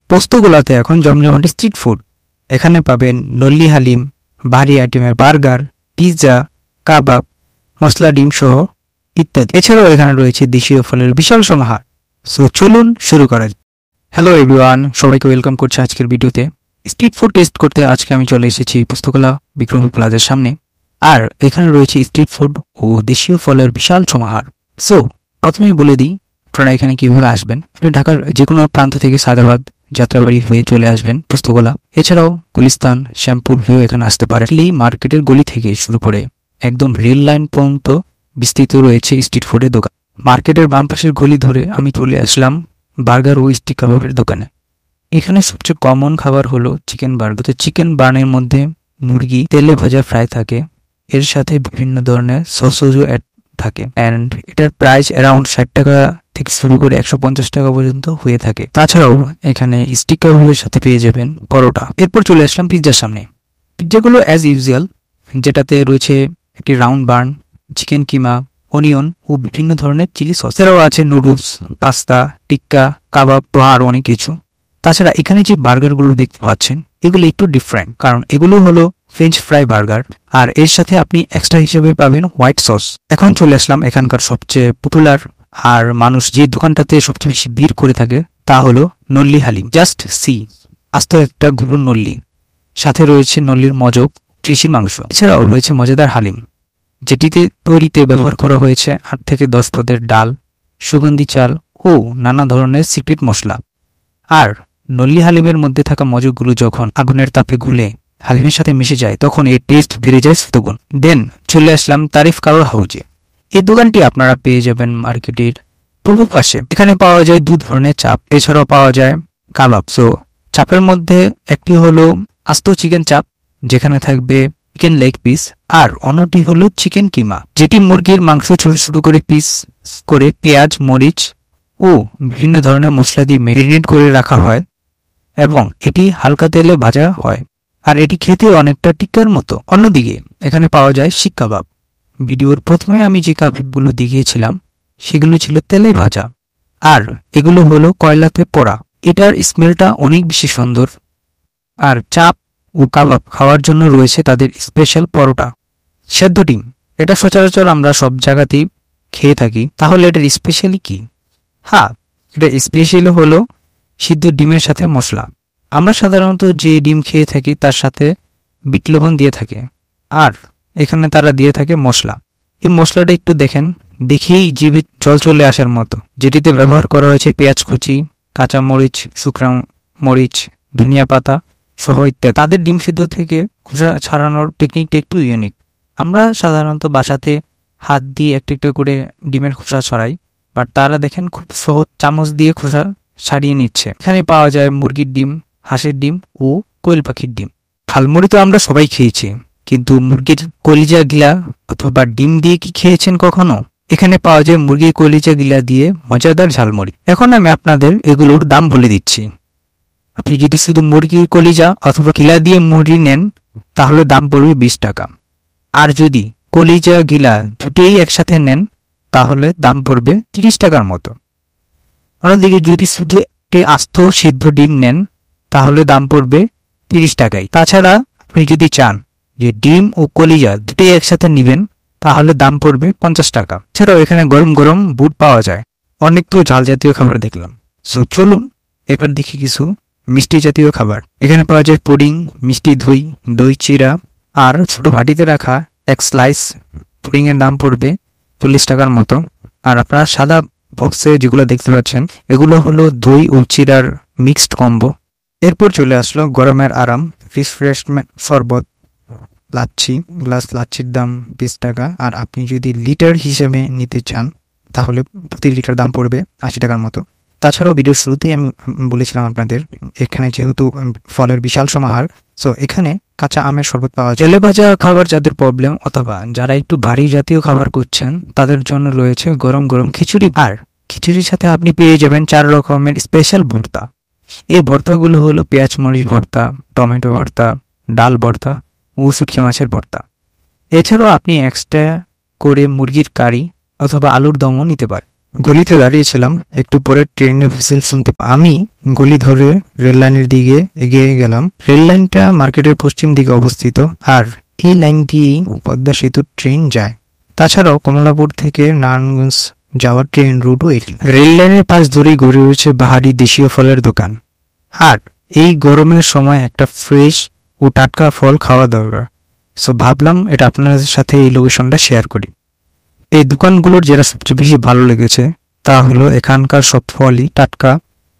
পোস্তগোলাতে এখন জমজমাট street food. এখানে পাবেন নল্লি হালিম, ভারী আইটেমের বার্গার, পিৎজা, কাবাব, মশলা ডিম সহ ইত্যাদি। এছাড়াও এখানে রয়েছে দেশীয় ফলের বিশাল সমাহার। সো চলুন শুরু করা যাক। হ্যালো এভরিওয়ান, সবাইকে ওয়েলকাম করছি আজকের ভিডিওতে। স্ট্রিট ফুড টেস্ট করতে আজকে আমি চলে এসেছি পোস্তগোলা বিক্রম প্লাজার সামনে। আর এখানে রয়েছে স্ট্রিট ফুড ও দেশীয় ফলের বিশাল সমাহার। সো প্রথমেই বলে দিই আপনারা এখানে কিভাবে আসবেন। আপনি ঢাকার যে কোনো প্রান্ত থেকে সাদাবাদ যাত্রাবাড়ি হয়ে চলে আসবেন পোস্তগোলা। এছাড়াও গুলিস্তান, শ্যামপুর হয়েও এখানে আসতে পারেন। মার্কেটের গলি থেকে শুরু করে একদম রেল লাইন পর্যন্ত বিস্তৃত রয়েছে স্ট্রিট ফুডের দোকান। মার্কেটের বাম পাশের গলি ধরে আমি চলে আসলাম বার্গার ও স্টিক কাবাবের দোকানে। এখানে সবচেয়ে কমন খাবার হলো চিকেন বার্গার। তো চিকেন বার্নের মধ্যে মুরগি তেলে ভাজা ফ্রাই থাকে, এর সাথে বিভিন্ন ধরনের সসও অ্যাড থাকে। অ্যান্ড এটার প্রাইস অ্যারাউন্ড 60 টাকা থেকে শুরু করে 150 টাকা পর্যন্ত হয়ে থাকে। তাছাড়াও এখানে স্টিক কাবাবের সাথে পেয়ে যাবেন পরোটা। এরপর চলে আসলাম পিৎজার সামনে। পিৎজাগুলো অ্যাজ ইউজুয়াল, যেটাতে রয়েছে একটি রাউন্ড বার্ন, চিকেন কিমা, অনিয়ন ও বিভিন্ন ধরনের চিলি সস। এছাড়াও আছে নুডলস, পাস্তা, টিক্কা, কাবাব আর অনেক কিছু। তাছাড়া এখানে যে বার্গারগুলো দেখতে পাচ্ছেন এগুলো একটু ডিফারেন্ট, কারণ এগুলো হলো ফ্রেঞ্চ ফ্রাই বার্গার, আর এর সাথে আপনি এক্সট্রা হিসেবে পাবেন হোয়াইট সস। এখন চলে আসলাম এখানকার সবচেয়ে পপুলার আর মানুষ যে দোকানটাতে সবচেয়ে বেশি ভিড় করে থাকে তা হলো নল্লি হালিম। জাস্ট সি, আস্ত একটা গুঁড়ো নল্লি, সাথে রয়েছে নল্লির মজক, কৃষি মাংস। এছাড়াও রয়েছে মজাদার হালিম, যেটিতে তৈরিতে ব্যবহার করা হয়েছে 8 থেকে 10 পদের ডাল, সুগন্ধি চাল ও নানা ধরনের সিক্রেট মশলা। আর নল্লি হালিমের মধ্যে থাকা মজকগুলো যখন আগুনের তাপে গুলে হালিমের সাথে মিশে যায় তখন এর টেস্ট বেড়ে যায় শতগুণ। দেন চলে আসলাম তারিফ কারোর হাউজে। এই দোকানটি আপনারা পেয়ে যাবেন মার্কেটের পূর্ব পাশে। এখানে পাওয়া যায় 2 ধরনের চাপ, এছাড়াও পাওয়া যায় কাবাব। সো চাপের মধ্যে একটি হলো আস্ত চিকেন চাপ, যেখানে থাকবে চিকেন লেগ পিস, আর অন্যটি হলো চিকেন কিমা, যেটি মুরগির মাংস ছোট ছোট করে পিস করে পেঁয়াজ, মরিচ ও বিভিন্ন ধরনের মশলা দিয়ে ম্যারিনেট করে রাখা হয় এবং এটি হালকা তেলে ভাজা হয়, আর এটি খেতে অনেকটা টিক্কার মতো। অন্যদিকে এখানে পাওয়া যায় শিক কাবাব। ভিডিওর প্রথমে আমি যে কাবাবগুলো দেখিয়েছিলাম সেগুলো ছিল তেলে ভাজা, আর এগুলো হলো কয়লাতে পোড়া। এটার স্মেলটা অনেক বেশি সুন্দর। আর চাপ ও কাবাব খাওয়ার জন্য রয়েছে তাদের স্পেশাল পরোটা। সেদ্ধ ডিম, এটা সচরাচর আমরা সব জায়গাতেই খেয়ে থাকি, তাহলে এটার স্পেশালি কি? হ্যাঁ, এটা স্পেশালি হলো সিদ্ধ ডিমের সাথে মশলা। আমরা সাধারণত যে ডিম খেয়ে থাকি তার সাথে বিট লবণ দিয়ে থাকে, আর এখানে তারা দিয়ে থাকে মশলা। এই মশলাটা একটু দেখেন, দেখেই জিভে জল চলে আসার মতো। যেটিতে ব্যবহার করা হয়েছে পেঁয়াজ কুচি, কাঁচা মরিচ, শুকনো মরিচ, ধনিয়া পাতা সহ ইত্যাদি। তাদের ডিম সিদ্ধ থেকে খোসা ছাড়ানোর টেকনিকটা একটু ইউনিক। আমরা সাধারণত বাসাতে হাত দিয়ে একটা একটা করে ডিমের খোসা ছড়াই, বাট তারা দেখেন খুব সহজ চামচ দিয়ে খোসা ছাড়িয়ে নিচ্ছে। এখানে পাওয়া যায় মুরগির ডিম, হাঁসের ডিম ও কোয়েল পাখির ডিম। ঝালমুড়ি তো আমরা সবাই খেয়েছি, কিন্তু মুরগির কলিজা গিলা অথবা ডিম দিয়ে কি খেয়েছেন কখনো? এখানে পাওয়া যায় মুরগির কলিজা গিলা দিয়ে মজাদার ঝালমুড়ি। এখন আমি আপনাদের এগুলোর দাম বলে দিচ্ছি। আপনি যদি শুধু মুরগির কলিজা অথবা গিলা দিয়ে মুড়ি নেন তাহলে দাম পড়বে 20 টাকা, আর যদি কলিজা গিলা দুটোই একসাথে নেন তাহলে দাম পড়বে 30 টাকার মতো। অন্যদিকে যদি শুধু একটি আস্ত সিদ্ধ ডিম নেন তাহলে দাম পড়বে 30 টাকাই। তাছাড়া আপনি যদি চান যে ডিম ও কলিজা দুটোই একসাথে নেবেন তাহলে দাম পড়বে 50 টাকা। এছাড়াও এখানে গরম গরম বুট পাওয়া যায়। অনেক তো ঝাল জাতীয় খাবার দেখলাম, সো চলুন এবার দেখি কিছু মিষ্টি জাতীয় খাবার। এখানে পাওয়া যায় পুডিং, মিষ্টি দই, দই চিরা, আর ছোট ভাটিতে রাখা এক স্লাইস পুডিং এর দাম পড়বে 40 টাকার মতো। আর আপনারা সাদা বক্সে যেগুলো দেখতে পাচ্ছেন এগুলো হলো দই ও চিরার মিক্সড কম্বো। এরপর চলে আসলো গরমের আরাম, রিফ্রেশমেন্ট শরবত, লাচ্ছি। গ্লাস লাচ্ছির দাম 20 টাকা, আর আপনি যদি লিটার হিসেবে নিতে চান তাহলে প্রতি লিটার দাম পড়বে 80 টাকার মতো। তাছাড়াও ভিডিওর শুরুতেই আমি বলেছিলাম আপনাদের এখানে যেহেতু ফলের বিশাল সমাহার, সো এখানে কাঁচা আমের শরবত পাওয়া যায়। তেলে ভাজা খাবার যাদের প্রবলেম অথবা যারা একটু ভারী জাতীয় খাবার করছেন তাদের জন্য রয়েছে গরম গরম খিচুড়ি, আর খিচুড়ির সাথে আপনি পেয়ে যাবেন 4 রকমের স্পেশাল ভর্তা। এই ভর্তাগুলো হলো পেঁয়াজ মরিচ ভর্তা, টমেটো ভর্তা, ডাল ভর্তা ও শুটকি মাছের ভর্তা। এছাড়াও আপনি এক্সট্রা করে মুরগির কারি অথবা আলুর দমও নিতে পারেন। গলিতে দাঁড়িয়েছিলাম, একটু পরে ট্রেনের হুইসেল শুনতে আমি গলি ধরে রেল লাইনের দিকে এগিয়ে গেলাম। রেল লাইনটা মার্কেটের পশ্চিম দিকে অবস্থিত, আর এই লাইন দিয়েই পদ্মা সেতুর ট্রেন যায়। তাছাড়াও কমলাপুর থেকে নারায়ণগঞ্জ যাওয়ার ট্রেন রুটও এটি। রেল লাইনের পাশ ধরেই গড়ে রয়েছে বাহারি দেশীয় ফলের দোকান। আর এই গরমের সময় একটা ফ্রেশ ও টাটকা ফল খাওয়া দরকার। সো ভাবলাম এটা আপনাদের সাথে এই লোকেশনটা শেয়ার করি। এই দোকানগুলোর যেটা সবচেয়ে বেশি ভালো লেগেছে তা হলো এখানকার সব ফলই টাটকা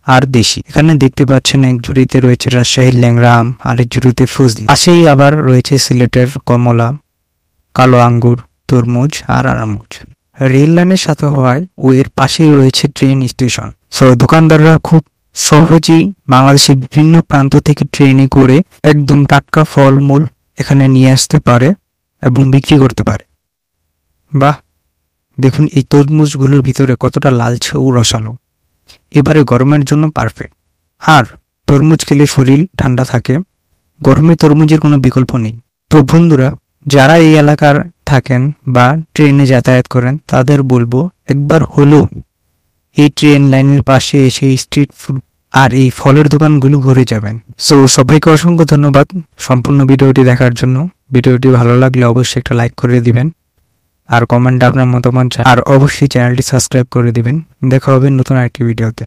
আর দেশি। এখানে দেখতে পাচ্ছেন এক ঝুড়িতে রয়েছে রাজশাহীর ল্যাংড়া আম, আরেক ঝুড়িতে ফজলি, পাশেই আবার রয়েছে সিলেটের কমলা, কালো আঙ্গুর, তরমুজ আর আনারস। রেল লাইনের সাথে হওয়ায় ও এর পাশেই রয়েছে ট্রেন স্টেশন। সো দোকানদাররা খুব সহজেই বাংলাদেশের বিভিন্ন প্রান্ত থেকে ট্রেনে করে একদম টাটকা ফলমূল এখানে নিয়ে আসতে পারে এবং বিক্রি করতে পারে। বাহ, দেখুন এই তরমুজগুলোর ভিতরে কতটা লালচে ও রসালো, এবারে গরমের জন্য পারফেক্ট। আর তরমুজ খেলে শরীর ঠান্ডা থাকে, গরমে তরমুজের কোনো বিকল্প নেই। তো বন্ধুরা, যারা এই এলাকার থাকেন বা ট্রেনে যাতায়াত করেন তাদের বলবো একবার হলেও এই ট্রেন লাইনের পাশে এসে স্ট্রিট ফুড আর এই ফলের দোকানগুলো ঘুরে যাবেন। সো সবাইকে অসংখ্য ধন্যবাদ সম্পূর্ণ ভিডিওটি দেখার জন্য। ভিডিওটি ভালো লাগলে অবশ্যই একটা লাইক করে দিবেন আর কমেন্টে আপনার মতামত আর অবশ্যই চ্যানেলটি সাবস্ক্রাইব করে দিবেন। দেখা হবে নতুন আরেকটি ভিডিওতে।